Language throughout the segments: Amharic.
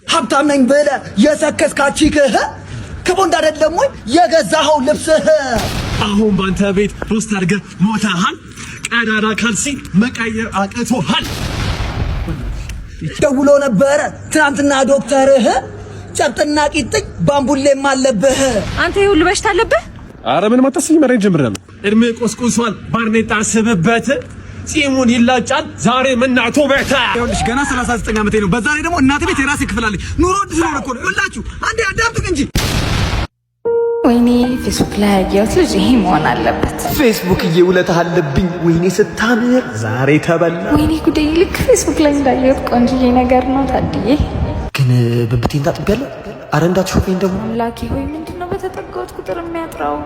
ሀብታም ነኝ ብለህ የሰከስካችህ ከቦንድ አይደለም ወይ የገዛኸው ልብስህ? አሁን ባንተ ቤት ሮስት አድርገህ ሞተሃል። ቀዳዳ ካልሲ መቀየር አቅቶሃል። ደውሎ ነበረ ትናንትና ዶክተርህ ጨብጥና ቂጥኝ ባምቡሌም አለብህ። አንተ ይሁን በሽታ አለብህ። ኧረ ምንም አታስኝ። መሬት ጀምራለሁ። እድሜ ቆስቁሷል። ባርኔጣ አስብበት። ጺሙን ይላጫል። ዛሬ ምናቶ ቤታ ይኸውልሽ ገና 39 ዓመቴ ነው። በዛ ላይ ደግሞ እናቴ ቤት የራሴ ክፍል አለኝ። ኑሮ እንዴ ነው እኮ ይላችሁ አንዴ አዳምጡኝ እንጂ። ወይኔ ፌስቡክ ላይ ያየሁት ልጅ ይሄ መሆን አለበት። ፌስቡክ እየውለታ አለብኝ። ወይኔ ስታምር ዛሬ ተበላ። ወይኔ ጉዴ! ልክ ፌስቡክ ላይ እንዳየሁት ቆንጆዬ ነገር ነው። ታድዬ ግን ብብቴን ታጥቢያለሁ። አረ እንዳትሾፈኝ ደግሞ። አምላኬ ሆይ ምንድነው በተጠጋሁት ቁጥር የሚያጥራው?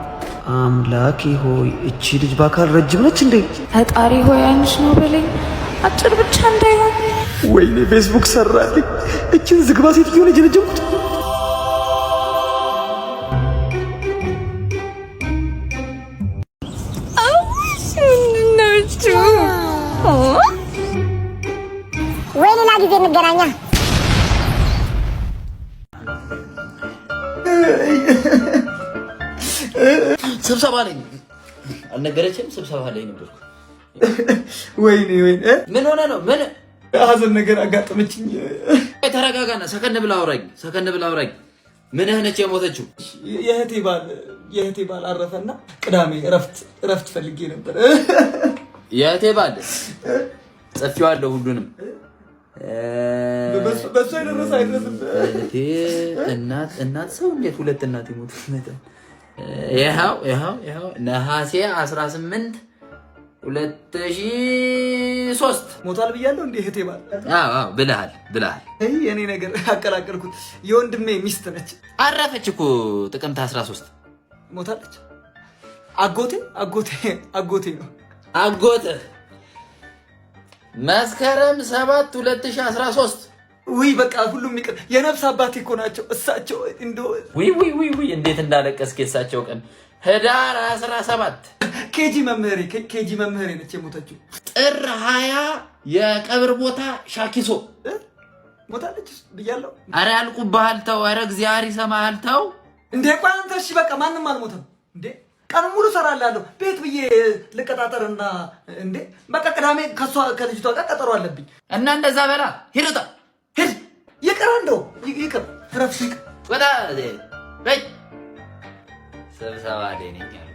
አምላኬ ሆይ እቺ ልጅ በአካል ረጅም ነች እንዴ? ፈጣሪ ሆይ አንቺ ነው በለኝ፣ አጭር ብቻ እንዳይሆን። ወይኔ ፌስቡክ ሰራልኝ። እቺን ዝግባ ሴትዮ ልጅ ረጅምኩት። ወይ ሌላ ጊዜ እንገናኛ። ስብሰባ ላይ አልነገረችም። ስብሰባ ላይ ነበር። ወይኔ ምን ሆነ ነው? ምን ሀዘን ነገር አጋጠመችኝ። ተረጋጋና ሰከን ብላ አውራኝ። ምንህ ነች የሞተችው? የእህቴ ባል አረፈና ቅዳሜ እረፍት ፈልጌ ነበር። የእህቴ ባል ጽፌዋለሁ ሁሉንም። በሱ አይደረስም። እናት ሰው እንዴት ሁለት እናት ይሞት? ይኸው ነሐሴ 18 2003 ሞቷል ብያለሁ። እንዴ እህቴ ባል? አዎ ብለሃል። እኔ ነገር አቀላቀልኩት። የወንድሜ ሚስት ነች። አረፈች እኮ ጥቅምት 13 ሞታለች። አጎቴ ነው። አጎትህ መስከረም 7 2013። ውይ በቃ ሁሉም ይቅር። የነፍስ አባቴ እኮ ናቸው እሳቸው። እንደው ውይ እንዴት እንዳለቀስክ የሳቸው ቀን ህዳር 17 ኬጂ መምህሬ ነች የሞተችው። ጥር 20 የቀብር ቦታ ሻኪሶ ሞታለች ብያለሁ። አረ ያልቁብሃል። ተው። አረ እግዚአብሔር ይሰማሃል። ተው እንዴ ቆይ አንተ እሺ በቃ ማንም አልሞተም እንዴ? ቀን ሙሉ ሰራላለሁ ቤት ብዬ ልቀጣጠርና እንዴ በቃ ቅዳሜ ከልጅቷ ጋር ቀጠሮ አለብኝ እና እንደዛ በላ ሂድ ይቅር እንደው ይቅር ረፍሽ ይቅር ወጣ በይ ስብሰባ ላይ ነኝ ያልኩ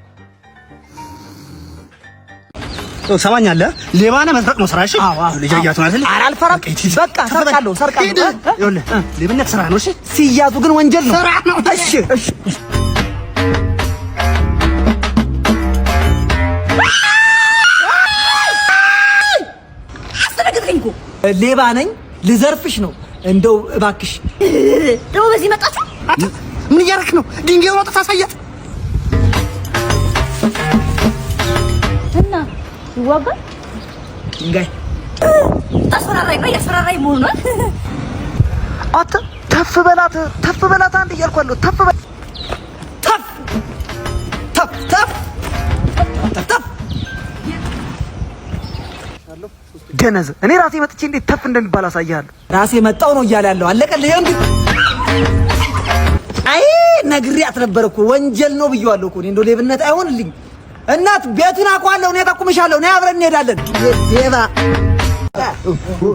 ሰማኛለህ። ሌባና መስረቅ ነው ስራሽ። ልጅ ያያቱን አይደል? አልፈራም። በቃ ሰርቃለሁ። ይኸውልህ ሌብነት ስራ ነው። እሺ ሲያዙ ግን ወንጀል ነው። ስራ ነው። እሺ አስተረግጥኝ እኮ ሌባ ነኝ ልዘርፍሽ ነው። እንደው እባክሽ ደግሞ በዚህ መጣችሁ። ምን እያደረክ ነው? ድንጋይ ወጣ ታሳያት እና ይዋጋል። ድንጋይ ያስፈራራኝ መሆኑን አተ ተፍ በላት አንድ እያልኳለሁ። ተፍ ገነዘ እኔ ራሴ መጥቼ እንዴት ተፍ እንደሚባል አሳያለሁ። ራሴ መጣው ነው እያለ ያለው አለቀልህ። አይ ነግሬያት ነበር እኮ ወንጀል ነው ብየዋለሁ እኮ። እኔ እንደው ሌብነት አይሆንልኝ። እናት ቤቱን አውቀዋለሁ። እኔ ጠቁምሻለሁ። ነይ አብረን እንሄዳለን። ሌባ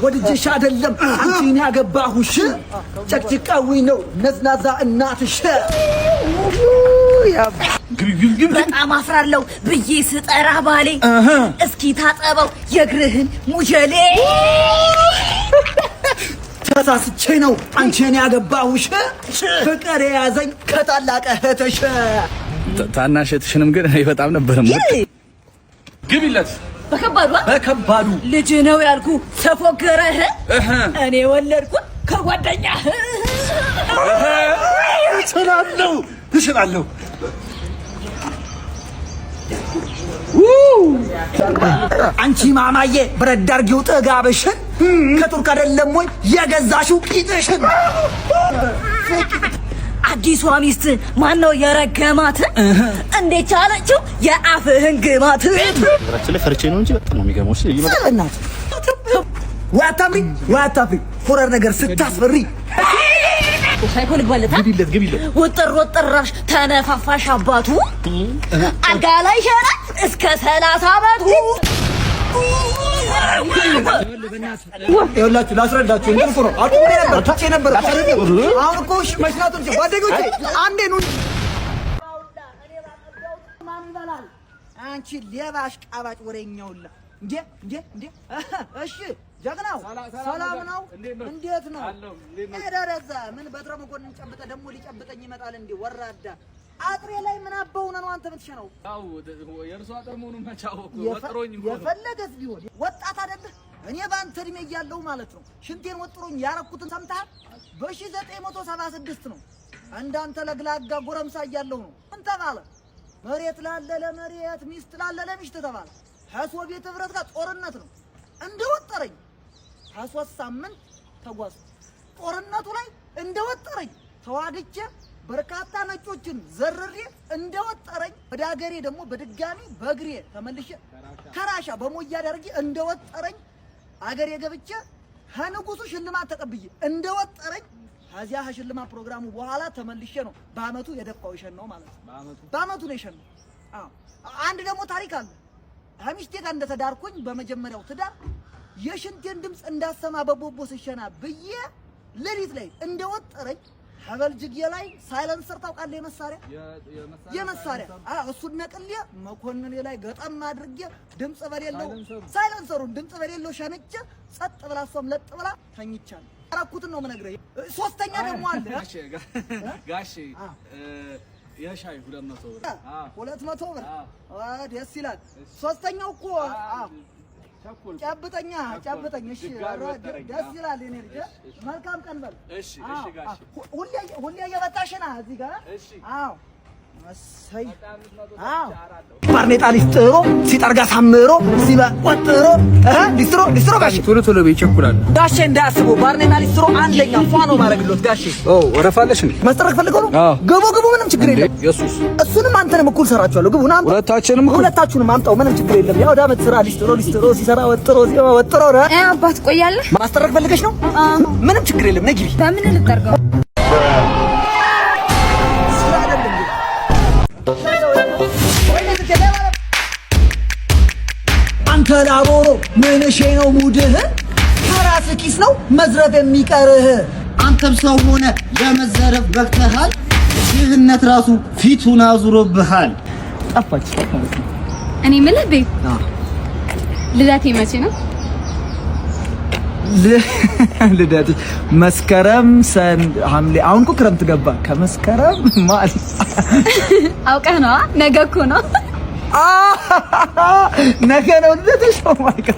ወድጄሽ አይደለም አንቺን ያገባሁሽ። ጨቅጭቃዊ ነው ነዝናዛ እናትሽ። በጣም አፍራለሁ ብዬ ስጠራ ባሌ እስኪ ታጠበው የእግርህን ሙጀሌ። ተሳስቼ ነው አንቺን ያገባሁሽ። ፍቅር የያዘኝ ከታላቅ እህትሽ። ታናሽ እህትሽንም ግን እኔ በጣም ነበር ግቢለት በከባዱ ልጅ ነው ያልኩ ተፎገረህ። እኔ ወለድኩት ከጓደኛህ። እችላለሁ። አንቺ ማማዬ ብረት አድርጊው ጥጋብሽን። ከቱርክ አይደለም ወይ የገዛሽው ቂጥሽን? አዲሷ ሚስት ማነው የረገማት? እንዴት ቻለችው የአፍህን ግማት? ራስህ ላይ ፈርቼ ነው እንጂ በጣም ነው የሚገርመው። እሺ እናት ወይ አታፍሪ ፉረር ነገር ስታስፈሪ ሳይኮል ግባለት ግቢለት ወጥራሽ ተነፋፋሽ አባቱ አልጋ ላይ ሸራ እስከ 30 አመቱ ይኸውላችሁ ላስረዳችሁ እንደምኮ ነው አቁሜ ነበር ታቼ ነበር አሁን እኮ እሺ መስላቱን ጓደኞቼ አንዴ ነው ማን ይበላል አንቺ ሌባሽ ቃባጭ ወሬኛውላ እንዴ እሺ ጀግናው ሰላም ነው እንዴት ነው እደረዛ ምን በትረ መኮንን ጨብጠ ደሞ ሊጨብጠኝ ይመጣል እንዴ ወራዳ አጥሬ ላይ ምን አባውና ነው አንተ ምትሸነው አው የርሷ አጥር መሆኑን መቻው ወጥሮኝ የፈለገስ ቢሆን ወጣት አይደለ እኔ ባንተ እድሜ እያለሁ ማለት ነው ሽንቴን ወጥሮኝ ያረኩትን ሰምተሃል በ1976 ነው እንዳንተ ለግላጋ ጎረምሳ እያለሁ ነው እንተ ማለት መሬት ላለ ለመሬት ሚስት ላለ ለሚስት ተባለ ሶቪየት ህብረት ጋር ጦርነት ነው እንደወጠረኝ 3 ሳምንት ተጓዝ ጦርነቱ ላይ እንደወጠረኝ ተዋግቼ በርካታ ነጮችን ዘርሬ እንደወጠረኝ ወደ ሀገሬ ደግሞ በድጋሚ በእግሬ ተመልሼ ከራሻ በሞያ አድርጌ እንደወጠረኝ አገሬ ገብቼ ከንጉሱ ሽልማት ተቀብዬ እንደወጠረኝ ከዚያ ከሽልማት ፕሮግራሙ በኋላ ተመልሼ ነው በአመቱ የደፋው ይሸን ነው ማለት ነው በአመቱ ነው ይሸን ነው አዎ አንድ ደግሞ ታሪክ አለ አሚስቴ ጋር እንደተዳርኩኝ በመጀመሪያው ትዳር የሽንቴን ድምጽ እንዳሰማ በቦቦ ሲሸና ብዬ ሌሊት ላይ እንደወጠረኝ ሀበልጅጌ ላይ ሳይለንሰር ታውቃለህ የመሳሪያ እሱን ነቅሌ መኮንን ላይ ገጠም አድርጌ ድምጽ በሌለው ሳይለንሰሩን ድምጽ በሌለው ሸንቼ ጸጥ ብላ እሷም ለጥ ብላ ተኝቻለሁ አራኩትን ነው የምነግርህ ሶስተኛ ደግሞ አለ ጋሼ የሻይ 200 ብር 200 ብር ደስ ይላል ሶስተኛው እኮ ጨብጠኝ እሺ ደስ ይላል እኔ ልጅ መልካም ቀን በል እሺ ጋሽ ሁሌ እየበጣሽና እዚህ ጋር አዎ እሰይ አዎ ባርኔጣ ሊስጥሮ ሲጠርጋ ሳምሮ ሲወጥሮ ሊስትሮ ጋሽ ቶሎ ይቸኩላል ጋሽ እንዳያስቡ ባርኔጣ ሊስትሮ አንደኛ ፋኖ ማረግሎት ጋሽ ወረፋለሽ እንዴ መስጠረቅ ፈልገው ነው ግቡ ምንም ችግር የለም ኢየሱስ እሱንም አንተንም እኩል ሰራችኋለሁ ግቡ ና ሁለታችሁንም አምጣው ምንም ችግር የለም ያው ዳመት ስራ ሊስትሮ ሲሰራ ወጥሮ አባት ቆያለሽ ማስጠረቅ ፈልገሽ ነው ምንም ችግር የለም ነግቢ በምን ልጠርገው አንተ ላቦሮ ምንሽ ነው ሙድህ ከራስ ኪስ ነው መዝረፍ የሚቀርህ አንተም ሰው ሆነ ለመዘረፍ በቅተሃል ይህነት ራሱ ፊቱን አዙሮብሃል ጠፋች እኔ ምልህ ቤት ልደቴ መቼ ነው ልደቴ መስከረም ሐምሌ አሁን እኮ ክረምት ገባ ከመስከረም ማለት አውቀህ ነው ነገ እኮ ነው ነገ ነው ልደትሽ ማይካ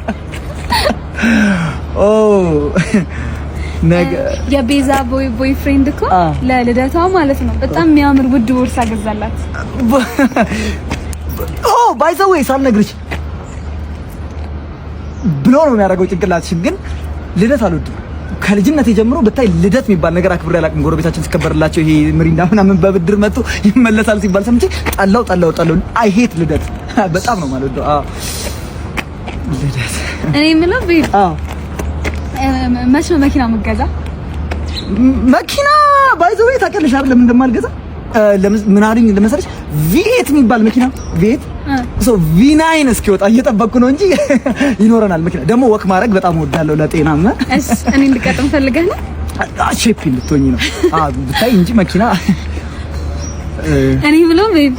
ነገ የቤዛ ቦይ ፍሬንድ እኮ ለልደቷ ማለት ነው በጣም የሚያምር ውድ ቦርሳ ገዛላት ባይ ዘ ዌይ ሳልነግርሽ ብሎ ነው የሚያደርገው ጭንቅላትሽን ግን ልደት አልወድም ከልጅነት ጀምሮ ብታይ ልደት የሚባል ነገር አክብሬ አላውቅም ጎረቤታችን ሲከበርላቸው ይሄ ምሪንዳ ምናምን በብድር መጥቶ ይመለሳል ሲባል ሰምቼ ጠላው አይ ሄት ልደት በጣም ነው ማለት ነው ልደት እኔ የምለው ቤት መቼ ነው መኪና መገዛ መኪና ባይ ዘ ዌይ ታውቂያለሽ አይደል ለምን እንደማልገዛ ምን አሉኝ ለመሰለሽ ቪኤት የሚባል መኪና ቪኤት ቪ9 እስኪወጣ እየጠበቅኩ ነው እንጂ ይኖረናል መኪና ደግሞ ወክ ማድረግ በጣም እወዳለሁ ለጤናም እሺ እኔ እንድቀጥም ፈልገህ ነው ሼፕ ልትሆኚ ነው ብታይ እንጂ መኪና እኔ ብለው ቤት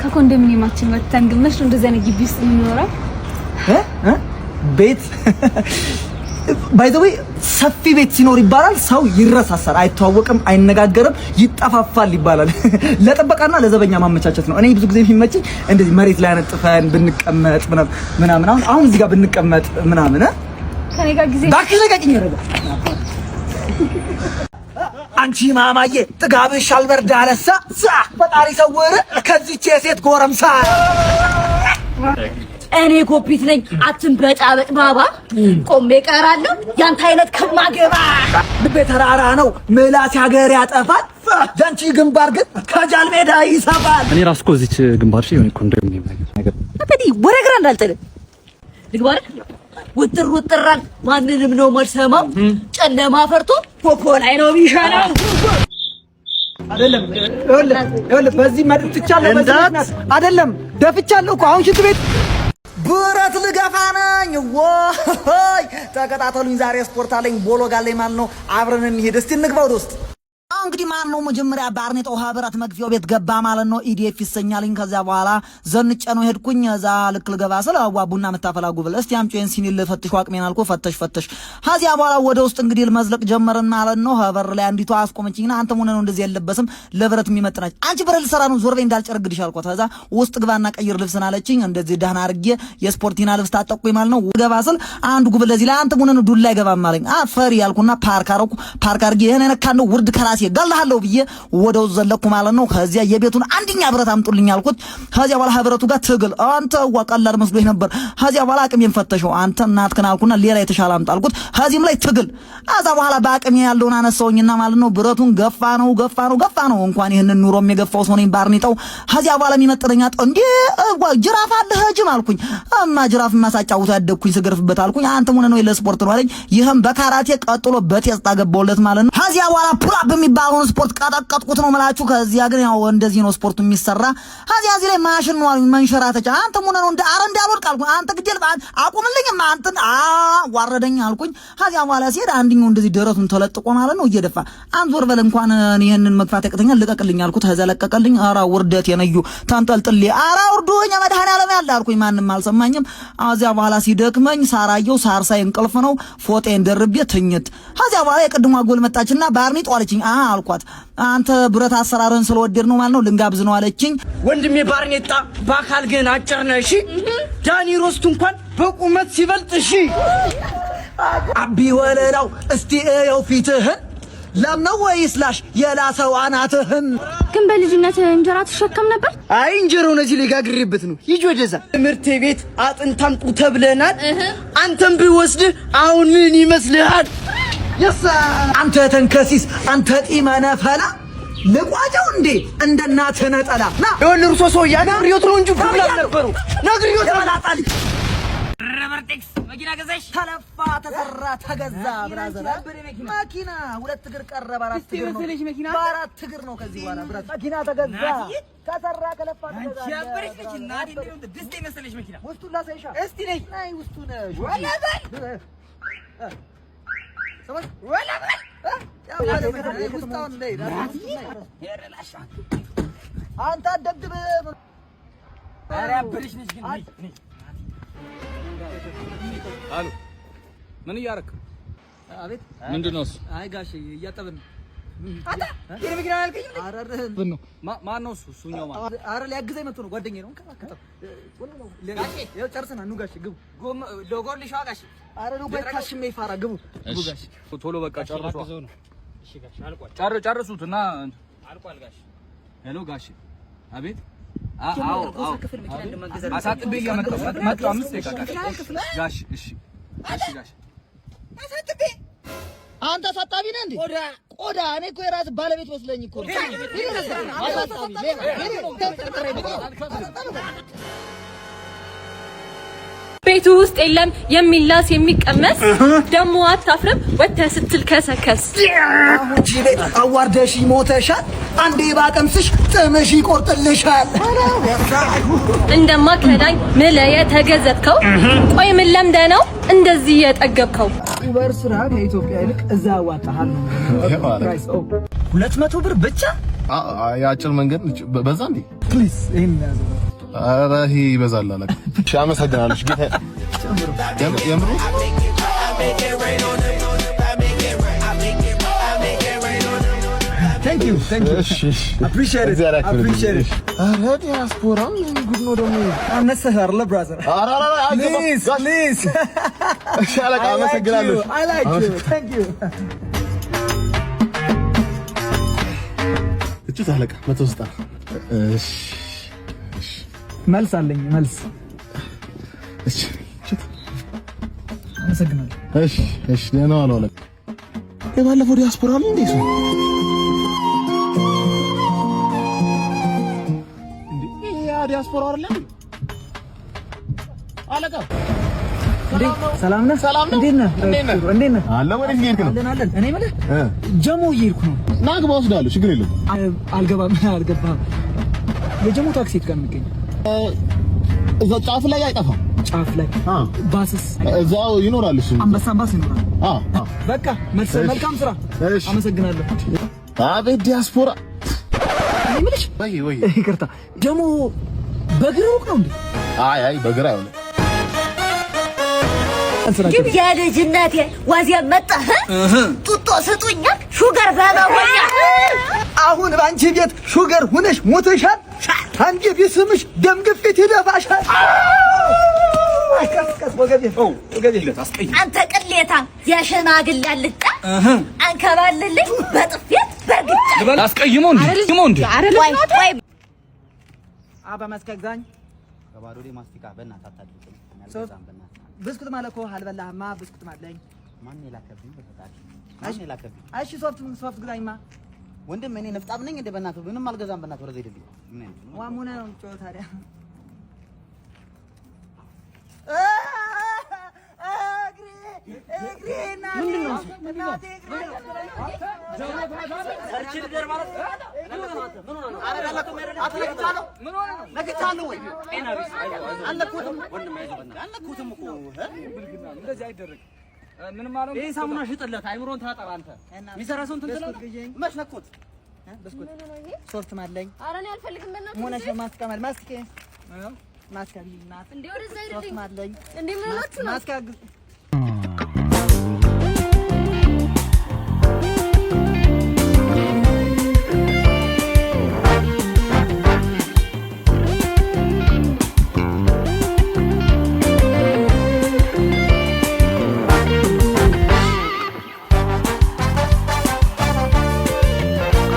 ከኮንዶሚኒየማችን ወጥተን ግመሽ እንደዚህ አይነት ግቢ ውስጥ የምንኖረው ቤት ባይ ዘ ዌይ ሰፊ ቤት ሲኖር ይባላል ሰው ይረሳሳል አይተዋወቅም አይነጋገርም ይጠፋፋል ይባላል ለጥበቃና ለዘበኛ ማመቻቸት ነው እኔ ብዙ ጊዜ የሚመችኝ እንደዚህ መሬት ላይ አነጥፈን ብንቀመጥ ምናምን አሁን እዚህ ጋር ብንቀመጥ ምናምን ከኔ ጋር ጊዜ ዳክለቀኝ ይረጋ አንቺ ማማዬ ጥጋብሽ አልበርድ አለሳ ፈጣሪ ሰውር ከዚች የሴት ጎረምሳ እኔ ኮፒት ነኝ አትንበጫበጭ ባባ ቆሜ ቀራለሁ ያንተ አይነት ከማገባ ልቤ ተራራ ነው ምላስ ሀገር ያጠፋል ጃንቺ ግንባር ግን ከጃል ሜዳ ይሰፋል እኔ ራስኮ እዚች ግንባር ሺ ኮንዶሚኒየም ነገር አጥዲ ወደ ግራ እንዳልጥል ልግባር ውጥራል ማንንም ነው ማልሰማው ጨለማ ፈርቶ ፖፖ ላይ ነው የሚሻለው። አይደለም ይኸውልህ በዚህ መጥቻለሁ በዚህ አይደለም ደፍቻለሁ እኮ አሁን ሽንት ቤት ብረት ልገፋ ነኝ ወይ ተከታተሉኝ ዛሬ ስፖርት አለኝ ቦሎ ጋለኝ ማለት ነው አብረን እንሂድ እስቲ እንግባ ወደ ውስጥ እንግዲህ ማን ነው መጀመሪያ ባርኔጣ ውሃ በራት መግፊያው ቤት ገባ ማለት ነው ኢዲኤፍ ይሰኛልኝ ከዛ በኋላ ዘንጨ ነው ሄድኩኝ እዛ ልክ ልገባ ስለ ቡና መታፈላ ጉብል እስቲ አምጪን ሲኒል ፈትሽ አቅሜን አልኩ ፈተሽ ከዚያ በኋላ ወደ ውስጥ እንግዲህ መዝለቅ ጀመርን ማለት ነው ሀበር ላይ አንዲቷ አስቆመችኝና አንተ ምን ነው እንደዚህ ያለበስም ለብረት የሚመጥናች አንቺ ብረት ሰራ ነው ዞር በይ እንዳልጨርግድሽ አልኳት ከዛ ውስጥ ግባና ቀይር ልብስን አለችኝ እንደዚህ ደህና አርጌ የስፖርቲና ልብስ ታጠቁኝ ማለት ነው ገባ ስል አንድ ጉብል ለዚህ ላይ አንተ ምን ነው ዱላ ይገባም አለኝ አፈሪ ያልኩና ፓርክ አርጌ የኔ ነካነው ውርድ ከራሴ ጋላሃለው ብዬ ወደው ዘለኩ ማለት ነው ከዚያ የቤቱን አንደኛ ብረት አምጡልኝ አልኩት ከዚያ በኋላ ህብረቱ ጋር ትግል አንተ ወቀላል መስሎኝ ነበር ከዚያ በኋላ አቅሜን ፈተሽው አንተ እናትከን አልኩና ሌላ የተሻለ አምጣ አልኩት ከዚህም ላይ ትግል ከዛ በኋላ በአቅሜ ያለውን አነሳውኝና ማለት ነው ብረቱን ገፋ ነው እንኳን ይሄንን ኑሮም የገፋው ሰው ነኝ ባርኔጣው ከዚያ በኋላ የሚመጥረኛ እንዴ ጅራፍ አለ ህጅም አልኩኝ እማ ጅራፍ ማሳጫውታ ያደኩኝ ስገርፍበት አልኩኝ አንተ ምን ነው ለስፖርት ነው አለኝ ይሄም በካራቴ ቀጥሎ በቴስታ ገባውለት ማለት ነው ከዚያ በኋላ ፑል በሚባለው ስፖርት ቀጠቀጥኩት ነው ማለት ከዚያ ግን ያው እንደዚህ ነው ስፖርቱ የሚሰራ ከዚያ እዚህ ላይ ማሽን ነው መንሸራተቻ አንተ ምን ነው እንደ አረንዳ ያልወድቅ አልኩኝ አንተ ግዴል አቁምልኝ አንተን ዋረደኝ አልኩኝ ከዚያ በኋላ ሲሄድ አንደኛው እንደዚህ ደረቱን ተለጥቆ ማለት ነው እየደፋ አንዞር በል እንኳን ይሄንን መግፋት ያቅተኛል ልቀቅልኝ አልኩት ከዛ ለቀቀልኝ አራ ውርደት የነዩ ተንጠልጥሌ አራ ውርዶኛ መድኃኒዓለም ያለ አልኩኝ ማንንም አልሰማኝም ከዚያ በኋላ ሲደክመኝ ሳራየው ሳርሳይ እንቅልፍ ነው ፎጤን ደርቤ ትኝት ከዚያ በኋላ የቅድሟ ጎል መጣችና ባርኔጣ አለችኝ አልኳት አንተ ብረት አሰራርን ስለወደድ ነው ማለት ነው ልንጋብዝ ነው አለችኝ ወንድሜ ባርኔጣ በአካል ግን አጭር ነህ እሺ ዳኒ ሮስት እንኳን በቁመት ሲበልጥ እሺ አቢ ወለላው እስቲ እየው ፊትህን ለምነው ወይስ ላሽ የላሰው አናትህን ግን በልጅነት እንጀራ ተሸከም ነበር አይ እንጀራው ነዚህ ሊጋግሪበት ነው ይጆ ወደዛ ትምህርት ቤት አጥንታምጡ ተብለናል አንተም ቢወስድ አሁን ምን ይመስልሃል አንተ ተንከሲስ አንተ ጢመነ ፈላ ለቋጫው እንዴ እንደናተ ነጠላ ና ይወልሩ ሶሶ ያግሪዮት ነው እንጂ ብላ ነበሩ ነግሪዮት ተላጣል ረበርቴክስ መኪና ገዛሽ ተለፋ ተሰራ ተገዛ ብራዘር መኪና ሁለት እግር ቀረበ አራት እግር ነው በአራት እግር ነው ከዚህ በኋላ ብራዘር መኪና ተገዛ ተሰራ ከለፋ ተገዛ አንቺ አበረሽ መኪና አይደለም ድስቴ መሰለሽ መኪና ውስጡን ላሳይሻ እስቲ ነይ ውስጡን ወላ በል ሰማሽ ወላ በል አንተ አደብድብ ኧረ አበረሽ ነሽ ግን ነይ አሉ ምን እያደረክ አቤት ምንድነው እሱ አይ ጋሽ እያጠብን አታ የኔ መኪና አልከኝ አረረን ነው ማን ነው እሱኛው ማለት አረ ሊያግዘኝ መጥቶ ነው ጓደኛዬ ነው ከታከተ ያው ጨርሰና ኑ ጋሽ ግቡ ሎጎልሽ ዋጋሽ አረ ነው ባይታሽም ይፋራ ግቡ ጋሽ ቶሎ በቃ ጨርሱ እሺ ጋሽ አልቋል ጨርሱትና አልቋል ጋሽ ሄሎ ጋሽ አቤት አዎ አሳጥቤ እያመጣሁ መጣሁ 5 ደቂቃ ጋሽ እሺ ጋሽ አሳጥቤ አንተ አሳጣቢ ነህ እንዴ ቆዳ እኔ እኮ የራስ ባለቤት መስለኝ እኮ ቤቱ ውስጥ የለም የሚላስ የሚቀመስ ደሞ አታፍርም ወተህ ስትል ከሰከስ እቺ ቤት አዋርደሽ ሞተሻል አንዴ ባቀምስሽ ጥምሽ ይቆርጥልሻል እንደማከዳኝ ምለ የተገዘትከው ቆይ ምን ለምደ ነው እንደዚህ የጠገብከው ኡበር ስራ ከኢትዮጵያ ይልቅ እዛ ያዋጣሃል 200 ብር ብቻ የአጭር መንገድ በዛ እንዴ ፕሊዝ ይሄን ያዘው ኧረ ይሄ ይበዛል አለቃ እሺ አመሰግናለሁ ጌታ የምሩ Thank you. Appreciate it. ኧረ ዲያስፖራ ምን ጉድ ነው ደግሞ አነሰህ አይደል ብራዘር please እሺ አለቃ አመሰግናለሁ I like you. Thank you. እቺ አለቃ 190 እሺ መልስ አለኝ መልስ እሺ አመሰግናለሁ እሺ ደህና ዋሉ አለቃ የባለፈው ዲያስፖራ ነው እንዴ እሱ ዲያስፖራ አይደለም አለቃ ሰላም ነህ? እንዴት ነህ? እንዴት ነህ? አለ ወዴት እየሄድክ ነው? አለን። እኔ የምልህ ጀሞ እየሄድኩ ነው። ና ግባ፣ ወስዳለሁ። ችግር የለም። አልገባም። የጀሞ ታክሲ የት ጋር ነው የሚገኘው? እዛ ጫፍ ላይ አይጠፋም። ጫፍ ላይ ባስስ እዛው ይኖራል። እሱ አንበሳ ባስ ይኖራል። በቃ መልካም ስራ። አመሰግናለሁ። አቤት ዲያስፖራ። እኔ የምልሽ ወይ ይቅርታ፣ ጀሞ በእግር ሩቅ ነው እንዴ? አይ በግራ አይሆንም። ግን የልጅነቴ ዋዚያ መጣ። ጡጦ ስጡኛ ሹገር በመሆኛ አሁን ባንቺ ቤት ሹገር ሁነሽ ሞተሻል። አንዴ ቢስምሽ ደም ግፊት ይደፋሻል። አንተ ቅሌታ የሽማግሌ አልጣ አንከባልልኝ በጥፌት በግጫ አስቀይሞ እንዴ በመስከግዛኝ ከባዶ ማስቲካ በእናትህ አታድርግም። ብስኩት ማለት እኮ አልበላህማ። ብስኩት ማለኝ ማን የላከብኝ? በፈጣሪ ማን የላከብኝ? እሺ ሶፍት ግዛኝማ። ወንድም እኔ ነፍጣም ነኝ እንደ በእናትህ ምንም አልገዛም። በእናትህ ወደዚህ ሄድልኝ። ምን አይነት ነው? ዋሙና ነው ጮህ ታዲያ እግሬና እናቴ ይሄ ሳሙና ሽጥለት አይምሮን ታጠብ። አንተ የሚሰራ ሰው እንትን ትላለህ። መች ነኩት? ብስኩት ሶፍት ማለኝ። ኧረ እኔ አልፈልግም። በእናትህ ሞነሽ ማስቀመጥ ማስኬ ማስካ እንዴ ወደዛ አይደለም ሶፍት ማለኝ እንዴ ምን ሆናችሁ ነው? ማስካ